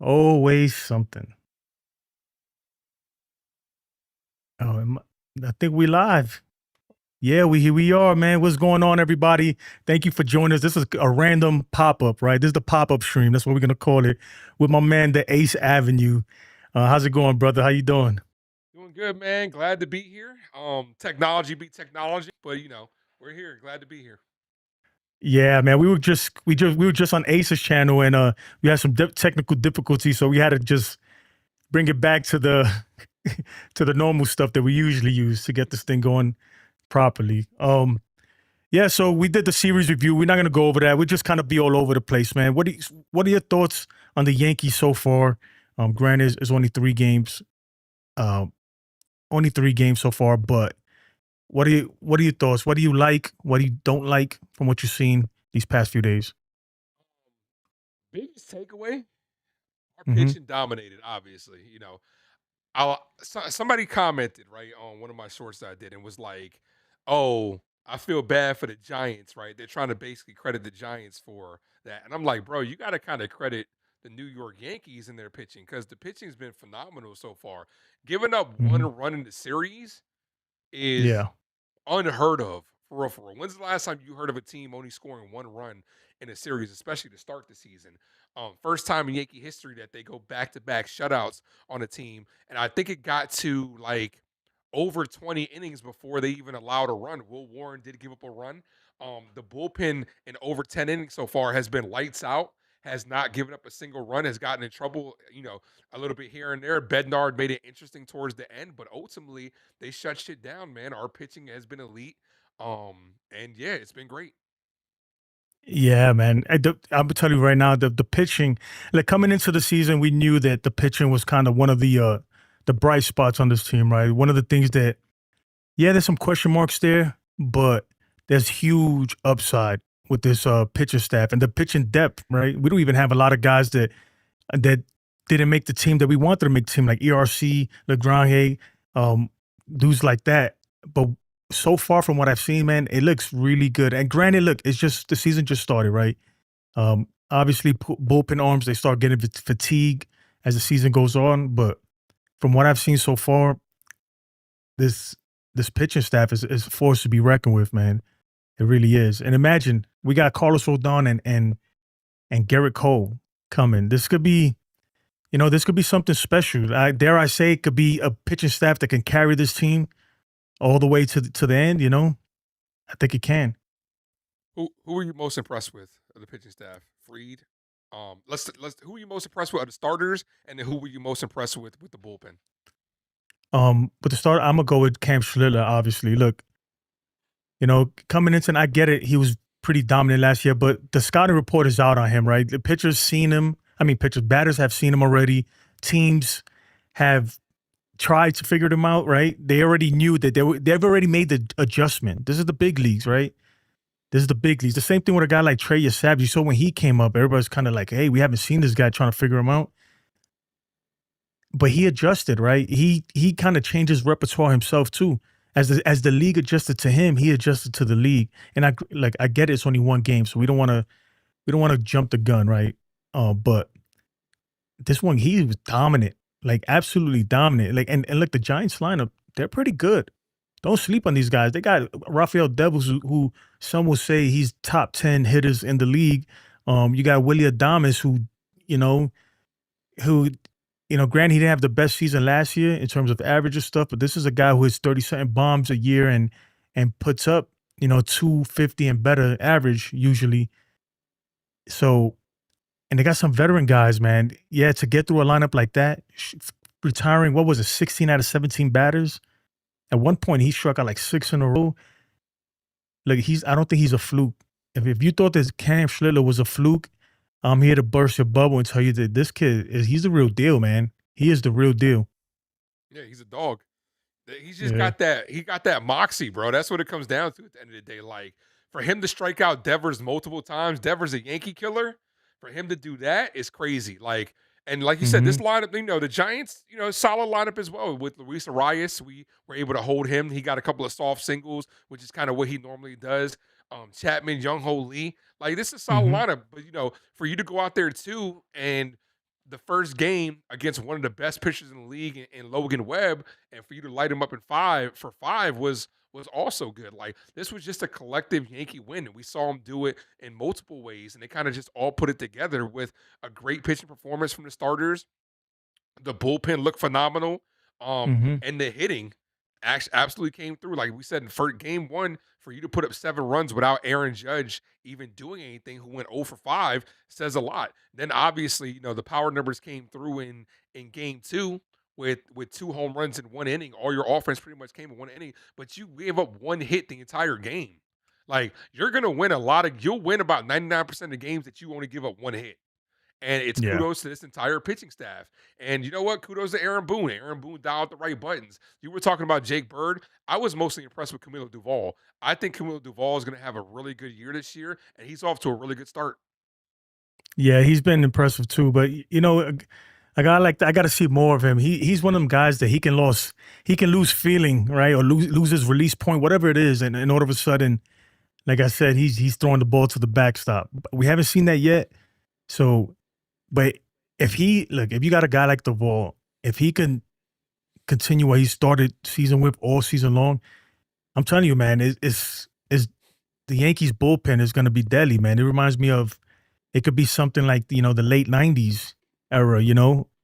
Always something. Oh, I think we live. Yeah, we here we are, man. What's going on, everybody? Thank you for joining us. This is a random pop-up, right? This is the pop-up stream. That's what we're gonna call it. With my man, DaAceAvenue. How's it going, brother? How you doing? Doing good, man. Glad to be here. Technology beat technology, but we're here. Glad to be here. Yeah, man. We were just on Ace's channel, and we had some technical difficulties, so we had to just bring it back to the to the normal stuff that we usually use to get this thing going properly. Yeah, so we did the series review. We're not going to go over that. We just kind of be all over the place, man. What are your thoughts on the Yankees so far? Granted, it's um, only 3 games so far. But what are your thoughts? What do you like? What do you don't like from what you've seen these past few days? Biggest takeaway: our Hmm. pitching dominated. Obviously, somebody commented right on one of my shorts that I did and was like, "Oh, I feel bad for the Giants." Right? They're trying to basically credit the Giants for that, and I'm like, "Bro, you got to kind of credit the New York Yankees in their pitching because the pitching's been phenomenal so far. Giving up one Hmm. run in the series is Yeah. unheard of, for real, for real. When's the last time you heard of a team only scoring one run in a series, especially to start the season? First time in Yankee history that they go back to back shutouts on a team. And I think it got to like over 20 innings before they even allowed a run. Will Warren did give up a run. The bullpen in over 10 innings so far has been lights out, has not given up a single run, has gotten in trouble, a little bit here and there. Bednard made it interesting towards the end, but ultimately they shut shit down, man. Our pitching has been elite. And yeah, it's been great. Yeah, man. I'm gonna tell you right now, the pitching, like coming into the season, we knew that the pitching was kind of one of the bright spots on this team, right? One of the things that, yeah, there's some question marks there, but there's huge upside with this pitcher staff and the pitching depth, right? We don't even have a lot of guys that didn't make the team that we wanted to make the team, like ERC, Legrand, um, dudes like that. But so far from what I've seen, man, it looks really good. And granted, look, it's just the season just started, right? Obviously, bullpen arms they start getting fatigue as the season goes on. But from what I've seen so far, this this pitching staff is a force to be reckoned with, man. It really is. And imagine we got Carlos Rodon and Garrett Cole coming. This could be something special. Dare I say, it could be a pitching staff that can carry this team all the way to the end. I think it can. Who are you most impressed with of the pitching staff? Freed. Let's who are you most impressed with of the starters, and then who were you most impressed with the bullpen? But to start, I'm gonna go with Cam Schlitter. Obviously, look, coming into, and I get it, he was pretty dominant last year, but the scouting report is out on him, right? The pitchers seen him. I mean, batters have seen him already. Teams have tried to figure them out, right? They already knew that they've already made the adjustment. This is the big leagues, right? This is the big leagues. The same thing with a guy like Trey Savage. You saw when he came up, everybody's kind of like, hey, we haven't seen this guy trying to figure him out. But he adjusted, right? He kind of changed his repertoire himself too. As the league adjusted to him, he adjusted to the league. And I get it's only 1 game, so we don't want to jump the gun, right? But this one, he was dominant, like absolutely dominant. Like and look, the Giants lineup, they're pretty good. Don't sleep on these guys. They got Rafael Devils, who some will say he's top 10 hitters in the league. You got Willie Adames, you know, granted he didn't have the best season last year in terms of average and stuff, but this is a guy who hits 30-something bombs a year and puts up, 250 and better average usually. So, and they got some veteran guys, man. Yeah, to get through a lineup like that, retiring, what was it, 16 out of 17 batters? At one point, he struck out like 6 in a row. Like I don't think he's a fluke. If you thought this Cam Schlitter was a fluke, I'm here to burst your bubble and tell you that this kid he's the real deal, man. He is the real deal. Yeah, he's a dog. He's just Yeah. got that. He got that moxie, bro. That's what it comes down to at the end of the day. Like for him to strike out Devers multiple times, Devers a Yankee killer. For him to do that is crazy. And like you said, this Hmm. lineup, the Giants, solid lineup as well with Luis Arias. We were able to hold him. He got a couple of soft singles, which is kind of what he normally does. Chapman, Young Ho Lee, like this is a solid Hmm. lineup. But for you to go out there too and the first game against one of the best pitchers in the league in Logan Webb, and for you to light him up in 5 was also good. Like, this was just a collective Yankee win, and we saw him do it in multiple ways, and they kind of just all put it together with a great pitching performance from the starters. The bullpen looked phenomenal, Mm-hmm. and the hitting absolutely came through. Like we said, for game one, for you to put up 7 runs without Aaron Judge even doing anything, who went 0 for 5, says a lot. Then obviously, the power numbers came through in game two with 2 home runs in 1 inning. All your offense pretty much came in 1 inning, but you gave up 1 hit the entire game. Like, you're gonna win you'll win about 99% of the games that you only give up 1 hit. And it's Yeah. kudos to this entire pitching staff. And you know what? Kudos to Aaron Boone. Aaron Boone dialed the right buttons. You were talking about Jake Bird. I was mostly impressed with Camilo Duvall. I think Camilo Duvall is going to have a really good year this year, and he's off to a really good start. Yeah, he's been impressive too. But I got to see more of him. He's one of them guys that he can lose feeling, right, or lose his release point, whatever it is, and all of a sudden, like I said, he's throwing the ball to the backstop. We haven't seen that yet. So, but if you got a guy like Duvall, if he can continue what he started season with all season long, I'm telling you, man, it's the Yankees bullpen is going to be deadly, man. It reminds me of, it could be something like, the late 90s era,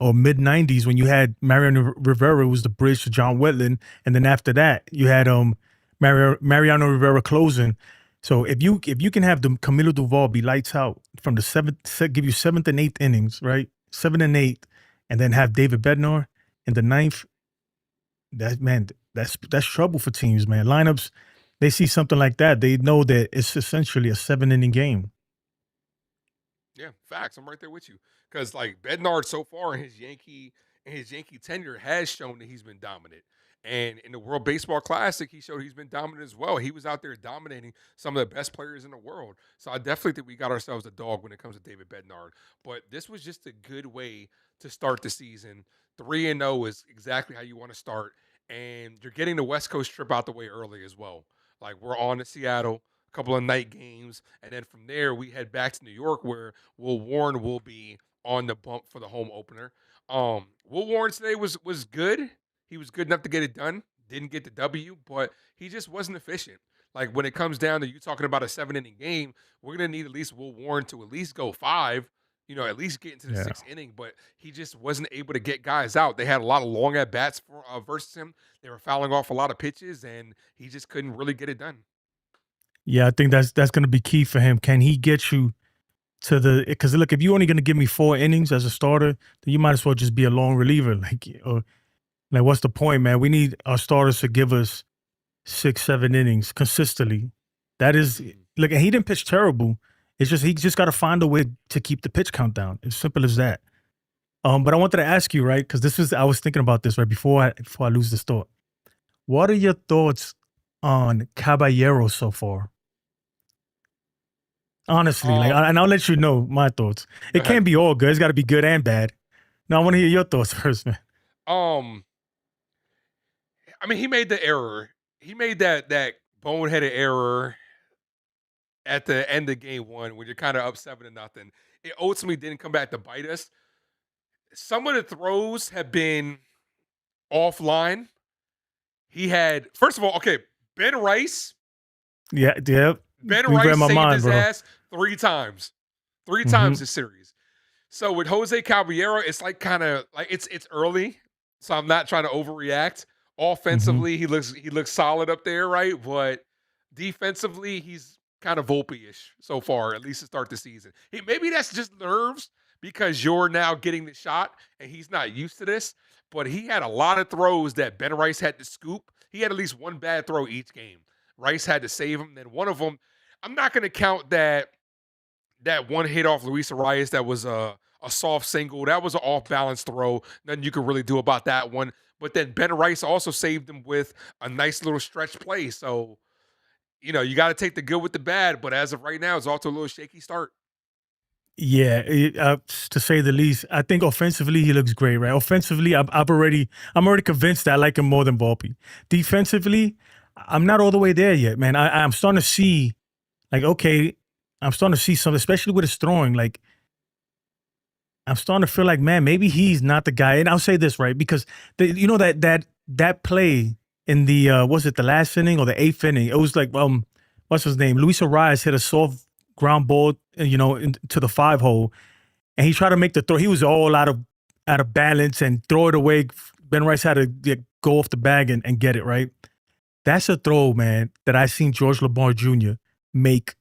or mid 90s, when you had Mariano Rivera, who was the bridge to John Wetland. And then after that, you had Mariano Rivera closing. So if you can have the Camilo Duvall be lights out from the give you 7th and 8th innings, right? 7 and 8, and then have David Bednar in the 9th, that's trouble for teams, man. Lineups, they see something like that, they know that it's essentially a 7-inning game. Yeah, facts. I'm right there with you. Because, like, Bednar so far in his Yankee tenure has shown that he's been dominant. And in the World Baseball Classic, he showed he's been dominant as well. He was out there dominating some of the best players in the world. So I definitely think we got ourselves a dog when it comes to David Bednar. But this was just a good way to start the season. 3-0 is exactly how you want to start. And you're getting the West Coast trip out the way early as well. Like, we're on to Seattle, a couple of night games, and then from there we head back to New York, where Will Warren will be on the bump for the home opener. Will Warren today was good. He was good enough to get it done. Didn't get the W, but he just wasn't efficient. Like, when it comes down to you talking about a 7-inning game, we're gonna need at least Will Warren to at least go 5. At least get into the Yeah. 6th inning, but he just wasn't able to get guys out. They had a lot of long at bats versus him. They were fouling off a lot of pitches, and he just couldn't really get it done. Yeah, I think that's going to be key for him. Can he get you to because look, if you're only going to give me 4 innings as a starter, then you might as well just be a long reliever. Like, what's the point, man? We need our starters to give us 6, 7 innings consistently. That is, look, and he didn't pitch terrible. It's just, he just got to find a way to keep the pitch count down. It's simple as that. But I wanted to ask you, right, because I was thinking about this right before I lose this thought. What are your thoughts on Caballero so far? Honestly, and I'll let you know my thoughts. It can't be all good. It's got to be good and bad. Now I want to hear your thoughts first, man. I mean, he made the error. He made that boneheaded error at the end of game one when you're kind of up 7-0. It ultimately didn't come back to bite us. Some of the throws have been offline. He had, first of all, okay, Ben Rice. Yeah. Ben Rice saved his ass 3 times. 3 times this series. So with Jose Caballero, it's like kind of like it's early, so I'm not trying to overreact. Offensively, he looks solid up there, right? But defensively, he's kind of Volpe-ish so far, at least to start the season. Maybe that's just nerves because you're now getting the shot and he's not used to this. But he had a lot of throws that Ben Rice had to scoop. He had at least one bad throw each game. Rice had to save him. Then one of them, I'm not going to count that one hit off Luis Arias that was a soft single. That was an off-balance throw. Nothing you could really do about that one. But then Ben Rice also saved him with a nice little stretch play. So, you got to take the good with the bad. But as of right now, it's off to a little shaky start. Yeah, to say the least. I think offensively he looks great, right? Offensively, I'm already convinced that I like him more than Volpe. Defensively, I'm not all the way there yet, man. I'm starting to see, like, okay, I'm starting to see something, especially with his throwing. Like, I'm starting to feel like, man, maybe he's not the guy. And I'll say this, right? Because that play in the was it the last inning or the eighth inning? It was like what's his name? Luis Arias hit a soft ground ball, to the 5 hole, and he tried to make the throw. He was all out of balance and throw it away. Ben Rice had to go off the bag and get it right. That's a throw, man, that I seen George LeBron Jr. make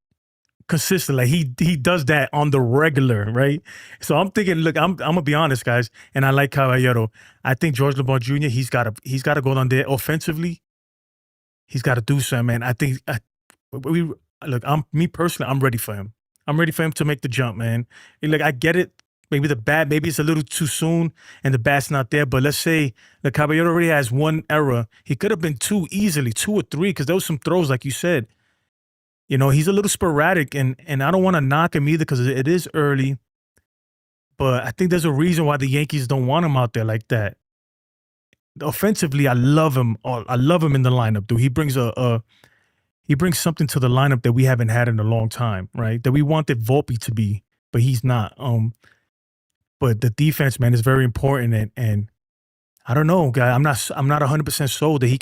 consistent. Like he does that on the regular, right? So I'm thinking, look, I'm gonna be honest, guys, and I like Caballero. I think George LeBron Jr. He's got to go down there offensively. He's got to do something, man. I think we look. Me personally, I'm ready for him. I'm ready for him to make the jump, man. And, like, I get it. Maybe the bat, maybe it's a little too soon and the bat's not there. But let's say the Caballero already has one error. He could have been two easily, 2 or 3, because there was some throws, like you said. He's a little sporadic, and I don't want to knock him either because it is early. But I think there's a reason why the Yankees don't want him out there like that. Offensively, I love him. I love him in the lineup, dude. He brings he brings something to the lineup that we haven't had in a long time, right? That we wanted Volpe to be, but he's not. But the defense, man, is very important, and I don't know, guy. I'm not 100% sold that he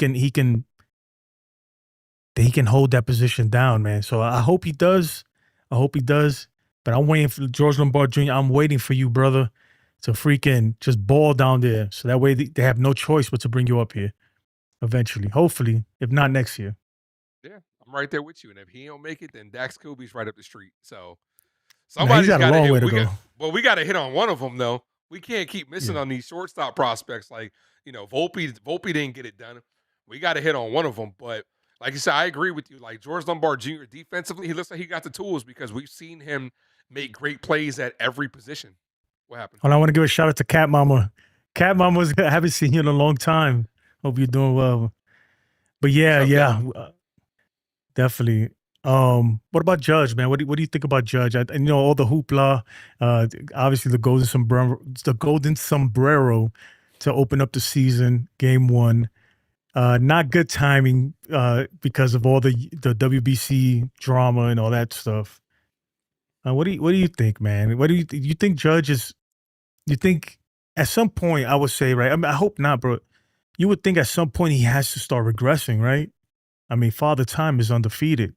can hold that position down, man. So I hope he does. But I'm waiting for George Lombard Jr. I'm waiting for you, brother, to freaking just ball down there. So that way they have no choice but to bring you up here eventually. Hopefully, if not next year. Yeah, I'm right there with you. And if he don't make it, then Dax Kobe's right up the street. So Now, he's somebody's got a got to long hit. way to go. We got to hit on one of them though. We can't keep missing Yeah. on these shortstop prospects. Like Volpe didn't get it done. We got to hit on one of them. But like you said, I agree with you. Like George Lombard Jr. defensively, he looks like he got the tools because we've seen him make great plays at every position. What happened? Well, I want to give a shout out to Cat Mama. Cat Mama's I haven't seen you in a long time. Hope you're doing well. But yeah, What's up, definitely. What about Judge, man? What do you think about Judge? And all the hoopla, obviously the golden sombrero to open up the season, game 1. Not good timing because of all the WBC drama and all that stuff. What do you think, man? What do you think Judge is? You think at some point, I would say, right? I mean, I hope not, bro. You would think at some point he has to start regressing, right? I mean, Father Time is undefeated.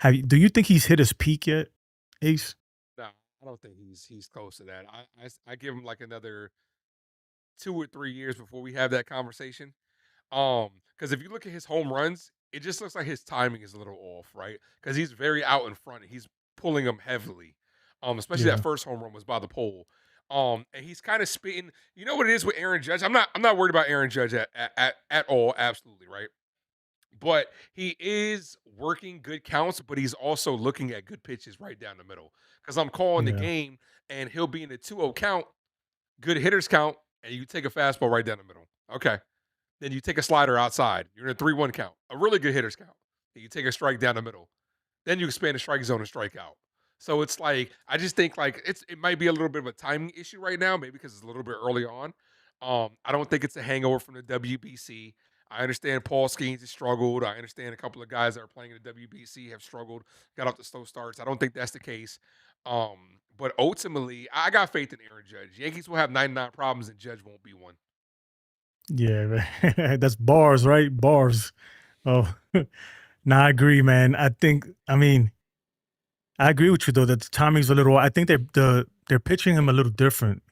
Do you think he's hit his peak yet, Ace? No, I don't think he's close to that. I give him like another 2 or 3 years before we have that conversation. Because if you look at his home runs, it just looks like his timing is a little off, right? Because he's very out in front. He's pulling them heavily. Especially Yeah, that first home run was by the pole. And he's kind of spitting. You know what it is with Aaron Judge? I'm not worried about Aaron Judge at all. Absolutely, right? But he is working good counts, but he's also looking at good pitches right down the middle. Because I'm calling the yeah, game, and he'll be in a 2-0 count, good hitters count, and you take a fastball right down the middle. Okay. Then you take a slider outside. You're in a 3-1 count, a really good hitters count. And you take a strike down the middle. Then you expand the strike zone and strike out. So it's like I just think like it might be a little bit of a timing issue right now, maybe because it's a little bit early on. I don't think it's a hangover from the WBC. I understand Paul Skenes has struggled. I understand a couple of guys that are playing in the WBC have struggled, got off the slow starts. I don't think that's the case. But ultimately, I got faith in Aaron Judge. Yankees will have 99 problems, and Judge won't be one. yeah. That's bars, right? Bars. Oh, no, I agree, man. I mean, I agree with you though that the timing's a little. I think they're pitching him a little different.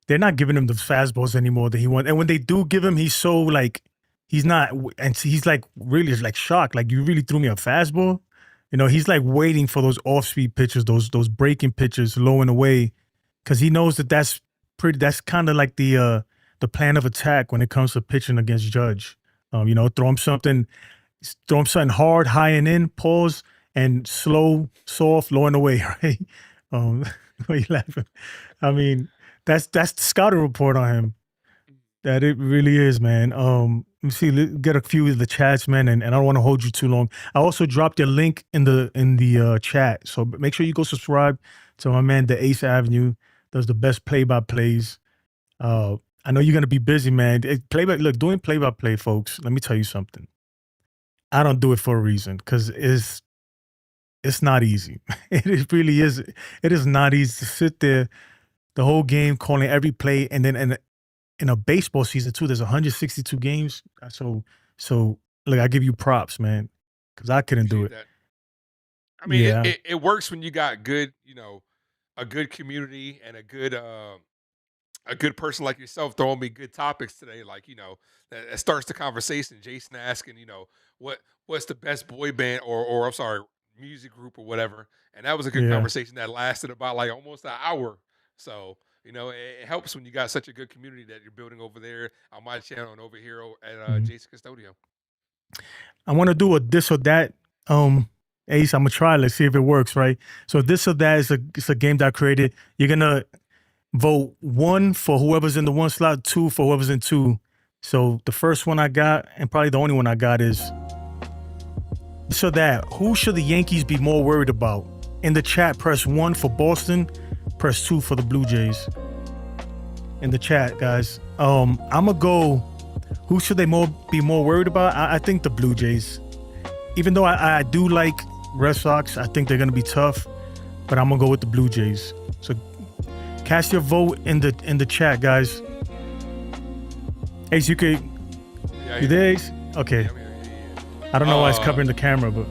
They're not giving him the fastballs anymore that he wants. And when they do give him, he's so like he's not, and he's like really like shocked. Like, you really threw me a fastball. He's like waiting for those off speed pitches, those breaking pitches, low and away, because he knows that that's pretty. That's kind of like the plan of attack when it comes to pitching against Judge. Throw him something hard, high and in, pause, and slow, soft, low and away, right? Why you laughing? I mean, that's the scouting report on him. That it really is, man. Let me see, get a few of the chats, man, and I don't want to hold you too long. I also dropped your link in the chat, so make sure you go subscribe to my man, DaAceAvenue. Does the best play-by-plays. I know you're gonna be busy, man. Doing play-by-play, folks. Let me tell you something. I don't do it for a reason, because it's not easy. It really is. It is not easy to sit there the whole game, calling every play, and then in a baseball season too, there's 162 games. So like I give you props, man, because I couldn't do Appreciate it. that. I mean, Yeah. it works when you got good, a good community and a good person like yourself throwing me good topics today. Like, that starts the conversation. Jason asking, what's the best boy band or I'm sorry, music group or whatever. And that was a good Yeah. conversation that lasted about like almost an hour. So, it helps when you got such a good community that you're building over there on my channel and over here at Mhm. Jason Custodio. I want to do a this or that. Ace, I'm gonna try. Let's see if it works, right? So this or that is it's a game that I created. You're gonna vote 1 for whoever's in the 1 slot, 2 for whoever's in 2. So the first one I got, and probably the only one I got, is this or that. Who should the Yankees be more worried about? In the chat, press 1 for Boston, press 2 for the Blue Jays. In the chat, guys. I'm gonna go. Who should they be more worried about? I think the Blue Jays. Even though I do like Red Sox, I think they're gonna be tough. But I'm gonna go with the Blue Jays. So cast your vote in the chat, guys. Ace, you could. Yeah, You there, Ace? Okay. yeah. I don't know why it's covering the camera, but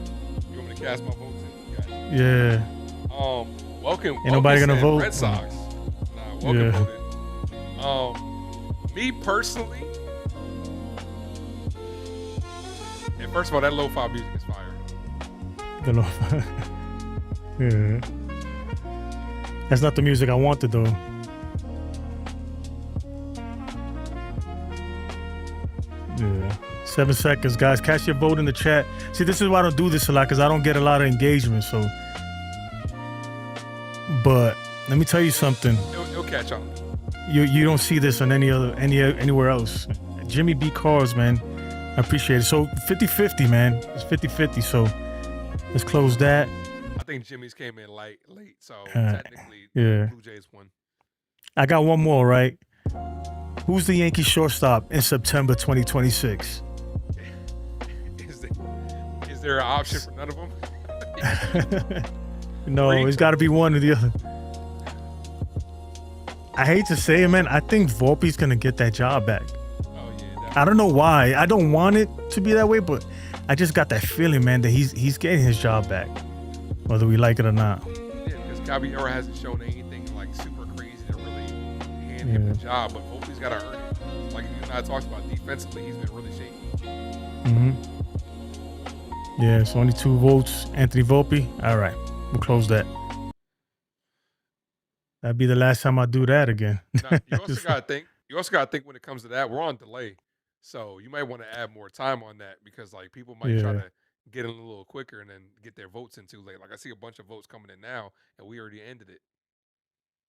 You want me to cast my votes in? Gotcha. yeah. Welcome. Ain't nobody gonna said vote? Red Sox. Nah, welcome Yeah. voted. Me personally, and first of all, that lo-fi music is fire. Don't know. Yeah. That's not the music I wanted though. Yeah. 7 seconds, guys. Cast your vote in the chat. See, this is why I don't do this a lot, because I don't get a lot of engagement. So, but let me tell you something. It'll catch on. You don't see this on anywhere else. Jimmy B. Cars, man. I appreciate it. So 50-50, man. It's 50-50. So let's close that. I think Jimmy's came in late, so Alright. technically, Yeah. Blue Jays won. I got one more, right? Who's the Yankee shortstop in September 2026? Is there an option for none of them? No, it's got to be one or the other. I hate to say it, man. I think Volpe's gonna get that job back. Oh yeah. I don't know why. I don't want it to be that way, but I just got that feeling, man, that he's getting his job back, whether we like it or not. Yeah, because Caballero hasn't shown anything like super crazy to really hand him the job, but Volpe's got to earn it. Like you and I talked about, defensively, he's been really shaky. Mm-hmm. Yeah, it's only 2 votes. Anthony Volpe. All right, we'll close that. That'd be the last time I do that again. Now, you also got to think. You also got to think when it comes to that, we're on delay, so you might want to add more time on that because like people might try to get in a little quicker and then get their votes in too late. Like I see a bunch of votes coming in now, and we already ended it.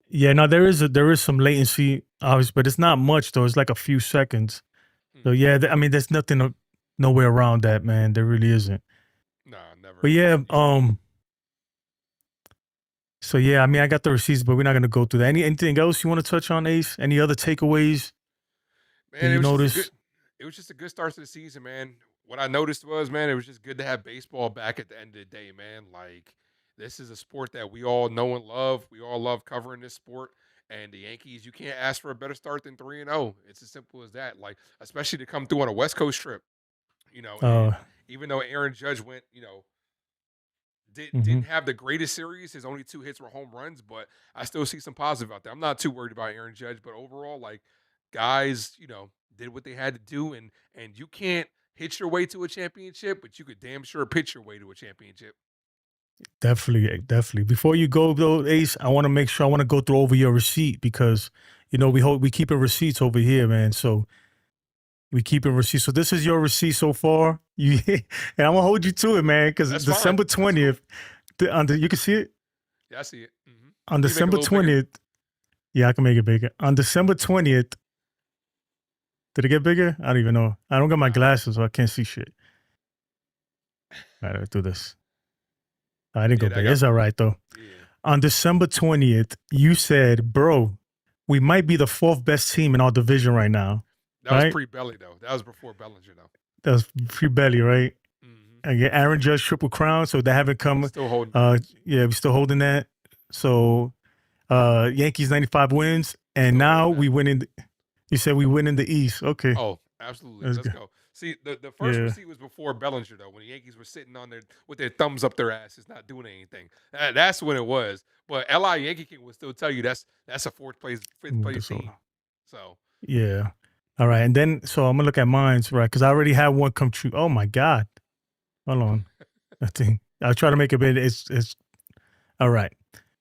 Yeah, no, there is some latency, obviously, but it's not much though. It's like a few seconds. So yeah, I mean, there's nothing, nowhere around that, man. There really isn't. Nah, never. But yeah, so yeah, I mean, I got the receipts, but we're not gonna go through that. Anything else you want to touch on, Ace? Any other takeaways? Man, you notice? It was just a good start to the season, man. What I noticed was, man, it was just good to have baseball back at the end of the day, man. Like, this is a sport that we all know and love. We all love covering this sport. And the Yankees, you can't ask for a better start than 3-0. It's as simple as that. Like, especially to come through on a West Coast trip, and even though Aaron Judge went, didn't have the greatest series. His only 2 hits were home runs, but I still see some positive out there. I'm not too worried about Aaron Judge, but overall, like, guys, did what they had to do, and you can't hit your way to a championship, but you could damn sure pitch your way to a championship. Definitely. Before you go though, Ace, I want to go through over your receipt because we keep receipts over here, man. So we keep receipts. So this is your receipt so far. And I'm gonna hold you to it, man, because December 20th. You can see it. Yeah, I see it. Mm-hmm. On December 20th. Yeah, I can make it bigger. On December 20th. Did it get bigger? I don't even know. I don't got my glasses, so I can't see shit. All right, let's do this. I didn't go big. It's all right, though. Yeah. On December 20th, you said, bro, we might be the 4th best team in our division right now. That was pre-Belly, though. That was before Bellinger, though. That was pre-Belly, right? Mm-hmm. And Aaron Judge Triple Crown, so they haven't come. Still holding. Yeah, we're still holding that. So Yankees 95 wins, Let's and go, now baby. we win in. You said we win in the East. Okay, Oh, absolutely. that's Let's good. go. See, the first Yeah, receipt was before Bellinger, though, when the Yankees were sitting on their with their thumbs up their asses, not doing anything. That's when it was. But Li Yankee King would still tell you that's a fifth place team. Minnesota. So Yeah. All right, and then so I'm gonna look at mines, right? Because I already had one come true. Oh my God! Hold on. I think I'll try to make it big. It's all right.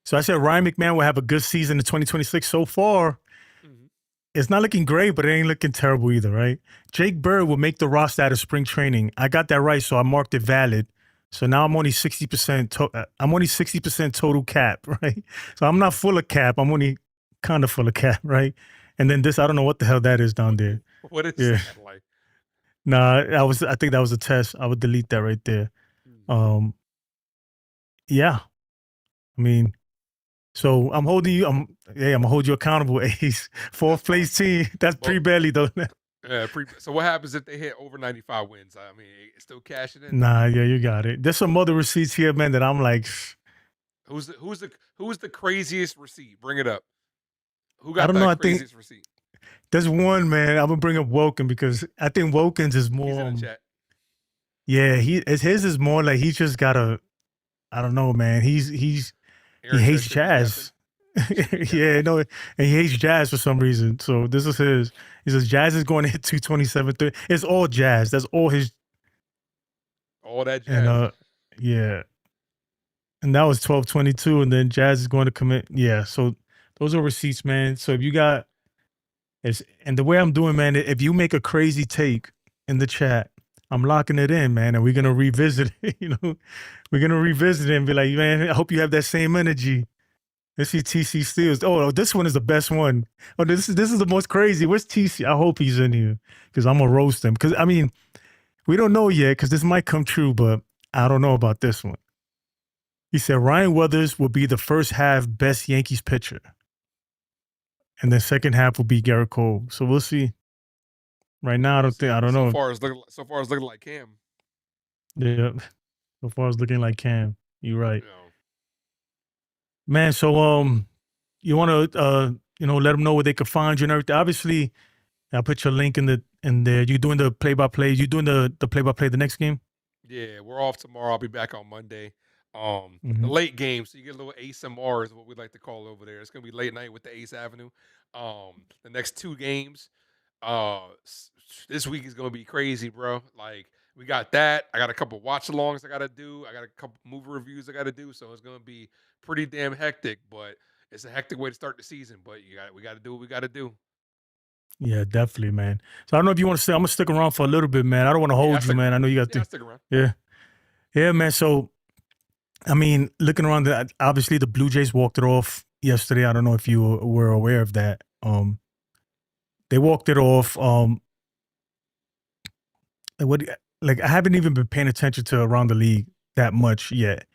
So I said Ryan McMahon will have a good season in 2026. So far, mhm. it's not looking great, but it ain't looking terrible either, right? Jake Bird will make the roster out of spring training. I got that right, so I marked it valid. So now I'm only 60%. I'm only 60% total cap, right? So I'm not full of cap. I'm only kind of full of cap, right? And then this, I don't know what the hell that is down there. What is Yeah, that like? nah, I think that was a test. I would delete that right there. Mm. Um, yeah, I mean, so I'm holding you. I'm gonna hold you accountable. Ace, That's fourth fine. place team. That's Well, pretty barely though. so what happens if they hit over 95 wins? I mean, it's still cashing in. Nah, yeah, you got it. There's some other receipts here, man, that I'm like, Who's the craziest receipt? Bring it up. Who I got don't know. that I think craziest receipt? there's one, man. I'm gonna bring up Woken because I think Woken's is He's more. in the chat. Yeah, his is more like he just gotta. I don't know, man. He Aaron hates Judge should be captain. jazz. He should be captain. Yeah, no, and he hates jazz for some reason. So this is his. He says jazz is going to hit 227. It's all jazz. That's all his. All that And jazz. yeah, and that was 1222, and then jazz is going to commit. Yeah, so those are receipts, man. So if you got and the way I'm doing, man, if you make a crazy take in the chat, I'm locking it in, man, and we're gonna revisit it. We're gonna revisit it and be like, man, I hope you have that same energy. Let's see TC Steals. Oh, this one is the best one. Oh, this is the most crazy. Where's TC? I hope he's in here because I'm gonna roast him. Because I mean, we don't know yet because this might come true, but I don't know about this one. He said Ryan Weathers will be the first half best Yankees pitcher, and the second half will be Garrett Cole. So we'll see. Right now, We'll I see. don't know. So far it's looking like Cam. Yeah, so far it's looking like Cam. You're right, You know. man. So you want to let them know where they could find you and everything. Obviously, I'll put your link in there. You doing the play by play? You doing the play by play the next game? Yeah, we're off tomorrow. I'll be back on Monday. The Hmm. late game, so you get a little ASMR is what we like to call it over there. It's gonna be late night with the DaAceAvenue. The next two games, this week is gonna be crazy, bro. Like we got that. I got a couple watch alongs I gotta do. I got a couple movie reviews I gotta do. So it's gonna be pretty damn hectic. But it's a hectic way to start the season. But we gotta do what we gotta do. Yeah, definitely, man. So I don't know if you want to say. I'm gonna stick around for a little bit, man. I don't want to Yeah, I hold you, stick man. I around. know you got Yeah, I the stick around. yeah, yeah, man. So I mean, looking around, obviously the Blue Jays walked it off yesterday. I don't know if you were aware of that. They walked it off. What like I haven't even been paying attention to around the league that much yet,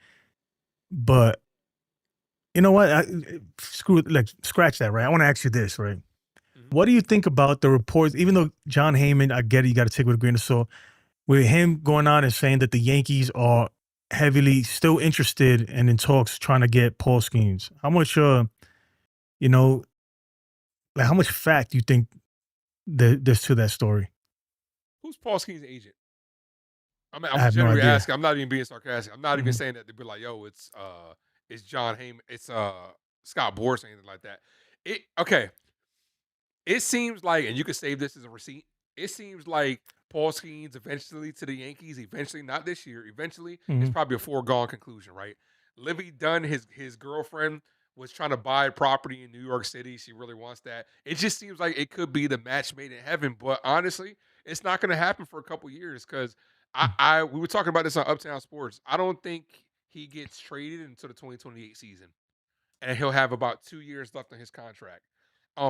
but you know what? Scratch that, right? I want to ask you this, right? Mhm. What do you think about the reports? Even though John Heyman, I get it, you got to take it with a grain of salt. With him going on and saying that the Yankees are heavily still interested and in talks trying to get Paul Skenes. How much, you know, like how much fact do you think there's to that story? Who's Paul Skeens' agent? I mean, I I'm have no generally idea. asking. I'm not even being sarcastic. I'm not even Mhm. saying that to be like, yo, it's John Heyman, it's Scott Boras or anything like that. It okay. It seems like, and you can save this as a receipt. It seems like Paul Skeens eventually to the Yankees, eventually, not this year, eventually, it's Mhm. probably a foregone conclusion, right? Livy Dunn, his girlfriend, was trying to buy property in New York City. She really wants that. It just seems like it could be the match made in heaven, but honestly, it's not going to happen for a couple years because I we were talking about this on Uptown Sports. I don't think he gets traded until the 2028 season, and he'll have about 2 years left on his contract.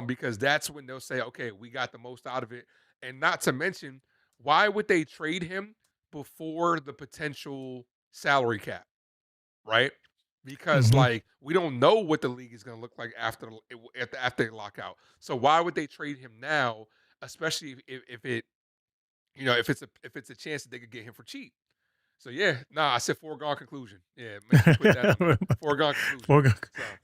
Because that's when they'll say, okay, we got the most out of it. And not to mention, why would they trade him before the potential salary cap, right? Because Mhm. like we don't know what the league is going to look like after they lock out. So why would they trade him now, especially if it if it's a chance that they could get him for cheap? So yeah, nah, I said foregone conclusion. Yeah, make sure you put that on there. Foregone conclusion.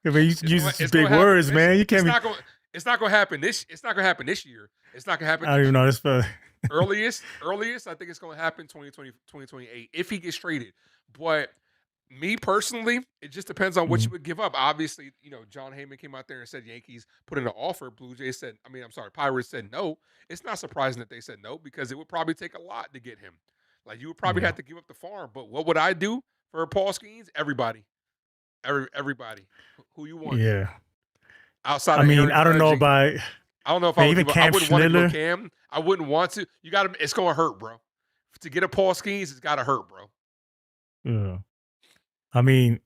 So I mean, you it's use going these it's big going to happen words, eventually. man. You can't be. It's not going to happen this. It's not going to happen this year. It's not going to happen I don't even next know year. this fella. Earliest, I think it's going to happen 2028 if he gets traded. But me personally, it just depends on what you would give up. Obviously, John Heyman came out there and said Yankees put in an offer. Blue Jays said, Pirates said no. It's not surprising that they said no because it would probably take a lot to get him. Like you would probably Yeah. have to give up the farm. But what would I do for Paul Skenes? Everybody. Everybody. Who you want? Yeah. Outside I of mean, Aaron I don't know Judge, about I don't know if I man, would even give up. I Cam wouldn't want to give up Schlitter. Cam. I wouldn't want to. You got to. It's going to hurt, bro. To get a Paul Skenes, it's got to hurt, bro. Yeah. I mean,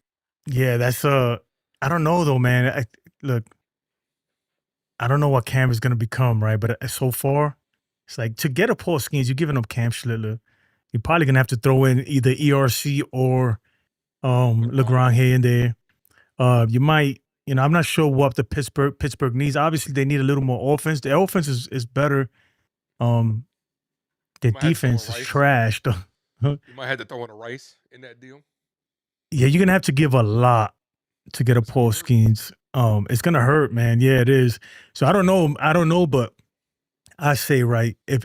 yeah, that's I don't know though, man. Look, I don't know what Cam is gonna become, right? But so far, it's like to get a Paul Skenes, you're giving up Cam Schlitter. You're probably gonna have to throw in either ERC or LeGrand. LeGrand here and there. You might, I'm not sure what the Pittsburgh needs. Obviously, they need a little more offense. The offense is better. You Their might have to throw in defense is Rice. trash, though. You might have to throw in a Rice in that deal. Yeah, you're gonna have to give a lot to get a It's gonna Paul hurt. Skenes. It's gonna hurt, man. Yeah, it is. So I don't know, but I say right if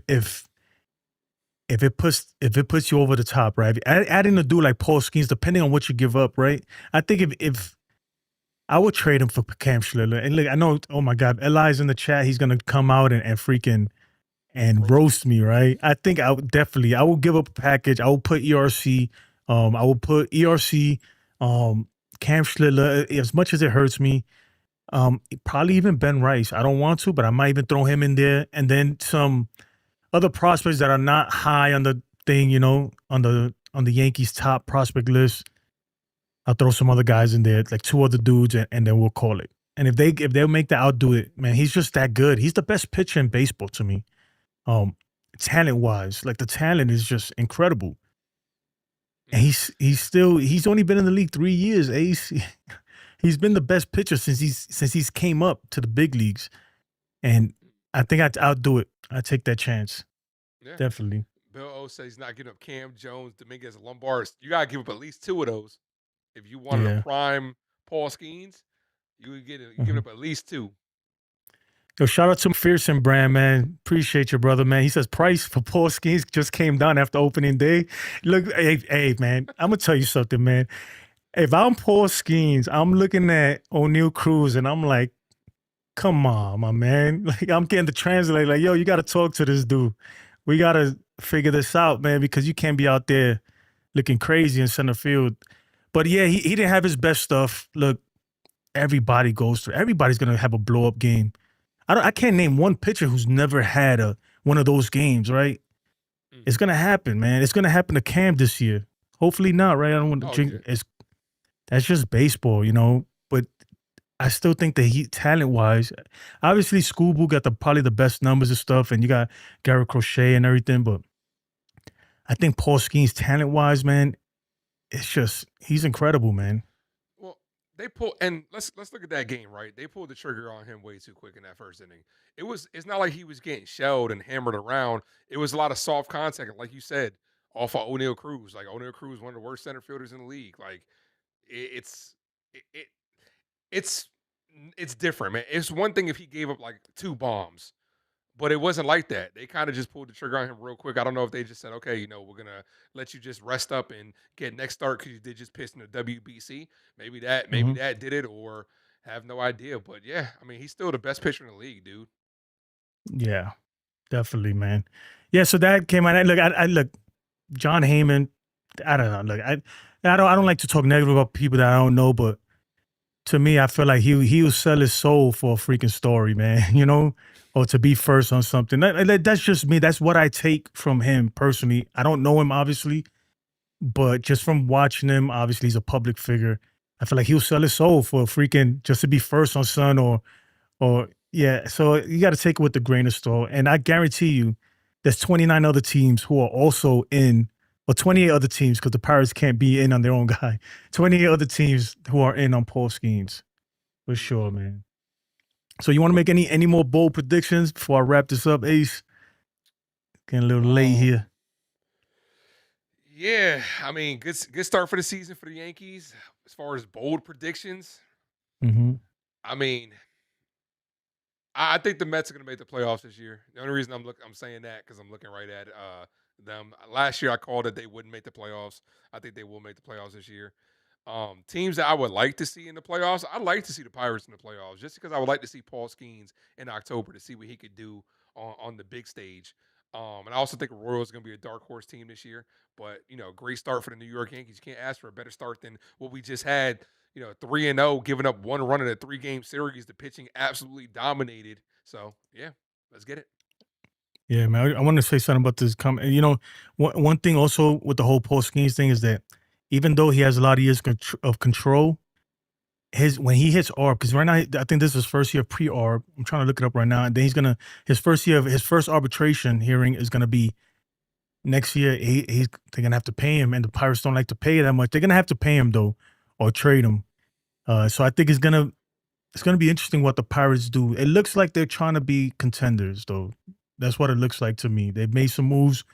it puts you over the top, right? Adding a dude like Paul Skenes, depending on what you give up, right? I think if I would trade him for Cam Schlitter. And look, I know, oh my God, Eli's in the chat. He's gonna come out and freaking and roast me, right? I think I would give up a package. I would put ERC. I would put ERC, Cam Schlitter, as much as it hurts me. Probably even Ben Rice. I don't want to, but I might even throw him in there. And then some other prospects that are not high on the thing, on the Yankees top prospect list. I'll throw some other guys in there, like two other dudes, and then we'll call it. And if they'll make that, I'll do it. Man, he's just that good. He's the best pitcher in baseball to me. Talent wise, like the talent is just incredible. And he's only been in the league 3 years. Ace, he's been the best pitcher since he's came up to the big leagues. And I think I'll do it. I take that chance. Yeah. Definitely. Bill O says he's not giving up Cam Jones, Dominguez, and Lombard. You gotta give up at least two of those. If you wanted a prime Paul Skenes, you would give up at least two. Yo, shout out to McPherson Brand, man. Appreciate your brother, man. He says price for Paul Skenes just came down after opening day. Look, hey, man, I'm gonna tell you something, man. If I'm Paul Skenes, I'm looking at O'Neal Cruz and I'm like, come on, my man. Like I'm getting the translate, like, yo, you gotta talk to this dude. We gotta figure this out, man, because you can't be out there looking crazy in center field. But yeah, he didn't have his best stuff. Look, everybody goes through. Everybody's gonna have a blow up game. I can't name one pitcher who's never had one of those games, right? It's gonna happen, man. It's gonna happen to Cam this year. Hopefully not, right? I don't want to drink. Yeah. That's just baseball, But I still think that he, talent-wise, obviously Scooby got probably the best numbers and stuff, and you got Garrett Crochet and everything. But I think Paul Skenes, talent-wise, man, it's just he's incredible, man. Well, they pull and let's look at that game, right? They pulled the trigger on him way too quick in that first inning. It's not like he was getting shelled and hammered around. It was a lot of soft contact, like you said, off of O'Neal Cruz. Like O'Neal Cruz, one of the worst center fielders in the league. Like it's it, it's different, man. It's one thing if he gave up like two bombs, but it wasn't like that. They kind of just pulled the trigger on him real quick. I don't know if they just said, okay, we're gonna let you just rest up and get next start because you did just piss in the WBC. Maybe that did it, or have no idea. But yeah, I mean, he's still the best pitcher in the league, dude. Yeah, definitely, man. Yeah, so that came out. Look, I look, John Heyman. I don't know. Look, I don't like to talk negative about people that I don't know, but to me, I feel like he will sell his soul for a freaking story, man. Or to be first on something. That's just me. That's what I take from him personally. I don't know him obviously, but just from watching him, obviously he's a public figure. I feel like he'll sell his soul for a freaking just to be first on Sun or yeah. So you got to take it with a grain of salt. And I guarantee you, there's 29 other teams who are also in. Or 28 other teams, because the Pirates can't be in on their own guy. 28 other teams who are in on Paul Skenes. For sure, man. So you want to make any more bold predictions before I wrap this up, Ace? Getting a little late here. Yeah, I mean, good start for the season for the Yankees. As far as bold predictions, Hmm. I mean, I think the Mets are going to make the playoffs this year. The only reason I'm saying that because I'm looking right at them. Last year, I called that they wouldn't make the playoffs. I think they will make the playoffs this year. Teams that I would like to see in the playoffs, I'd like to see the Pirates in the playoffs, just because I would like to see Paul Skenes in October to see what he could do on the big stage. And I also think the Royals are going to be a dark horse team this year. But great start for the New York Yankees. You can't ask for a better start than what we just had. 3-0, giving up one run in a 3-game series. The pitching absolutely dominated. So yeah, let's get it. Yeah, man. I want to say something about this. One thing also with the whole Paul Skenes thing is that even though he has a lot of years of control, his when he hits ARB, because right now I think this is his first year of pre-ARB. I'm trying to look it up right now, and then his first year of his first arbitration hearing is gonna be next year. They're gonna have to pay him, and the Pirates don't like to pay that much. They're gonna have to pay him though, or trade him. So I think it's gonna be interesting what the Pirates do. It looks like they're trying to be contenders though. That's what it looks like to me. They've made some moves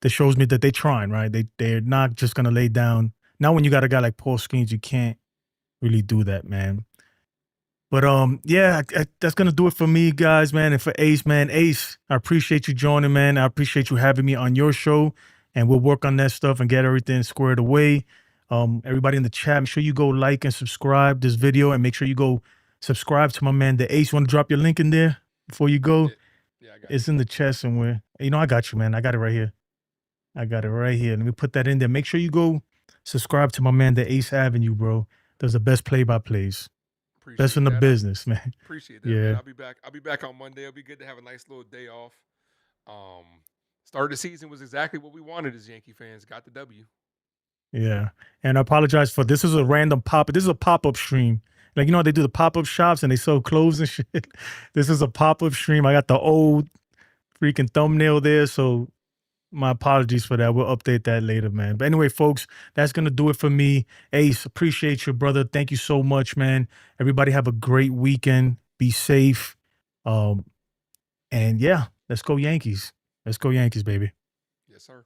that shows me that they're trying, right? They're not just gonna lay down. Now when you got a guy like Paul Skenes, you can't really do that, man. But yeah, that's gonna do it for me, guys, man, and for Ace, man. Ace, I appreciate you joining, man. I appreciate you having me on your show, and we'll work on that stuff and get everything squared away. Everybody in the chat, make sure you go like and subscribe this video, and make sure you go subscribe to my man, the Ace. Want to drop your link in there before you go? Yeah, I got It's you. in the chat somewhere. I got you, man. I got it right here. I got it right here. Let me put that in there. Make sure you go subscribe to my man, the DaAceAvenue, bro. Does the best play-by-plays. Best Appreciate in the that. business, man. Appreciate that, man. Yeah, I'll be back on Monday. It'll be good to have a nice little day off. Um, Start of the season was exactly what we wanted as Yankee fans. Got the W. yeah. And I apologize for this is a random pop. This is a pop-up stream. Like, they do the pop-up shops and they sell clothes and shit. This is a pop-up stream. I got the old freaking thumbnail there. So my apologies for that. We'll update that later, man. But anyway, folks, that's going to do it for me. Ace, appreciate you, brother. Thank you so much, man. Everybody have a great weekend. Be safe. And yeah, let's go Yankees. Let's go Yankees, baby. Yes, sir.